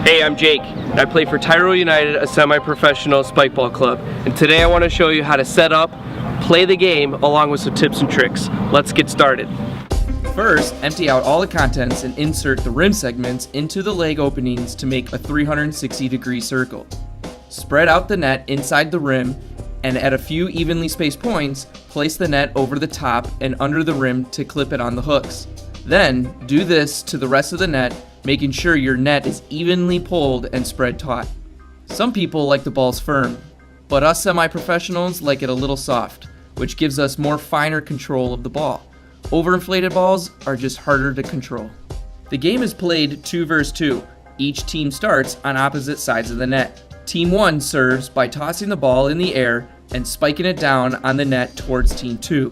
Hey, I'm Jake, and I play for Tyrell United, a semi-professional spikeball club. And today I want to show you how to set up, play the game, along with some tips and tricks. Let's get started. First, empty out all the contents and insert the rim segments into the leg openings to make a 360-degree circle. Spread out the net inside the rim, and at a few evenly spaced points, place the net over the top and under the rim to clip it on the hooks. Then, do this to the rest of the net, making sure your net is evenly pulled and spread taut. Some people like the balls firm, but us semi-professionals like it a little soft, which gives us more finer control of the ball. Overinflated balls are just harder to control. The game is played 2 versus 2. Each team starts on opposite sides of the net. Team 1 serves by tossing the ball in the air and spiking it down on the net towards Team 2.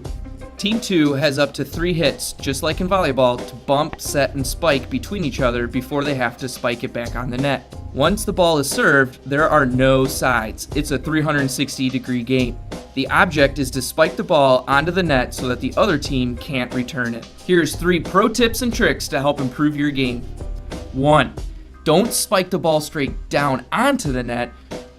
Team 2 has up to 3 hits, just like in volleyball, to bump, set, and spike between each other before they have to spike it back on the net. Once the ball is served, there are no sides. It's a 360-degree game. The object is to spike the ball onto the net so that the other team can't return it. Here's 3 pro tips and tricks to help improve your game. 1. Don't spike the ball straight down onto the net.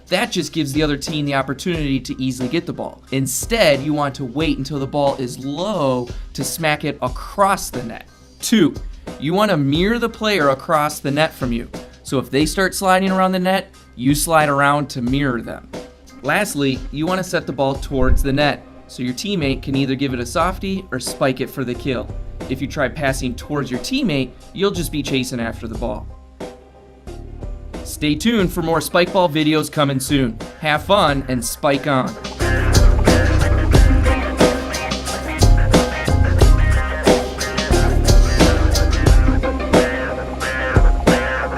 That just gives the other team the opportunity to easily get the ball. Instead, you want to wait until the ball is low to smack it across the net. 2. You want to mirror the player across the net from you. So if they start sliding around the net, you slide around to mirror them. Lastly, you want to set the ball towards the net, so your teammate can either give it a softie or spike it for the kill. If you try passing towards your teammate, you'll just be chasing after the ball. Stay tuned for more spikeball videos coming soon. Have fun and spike on.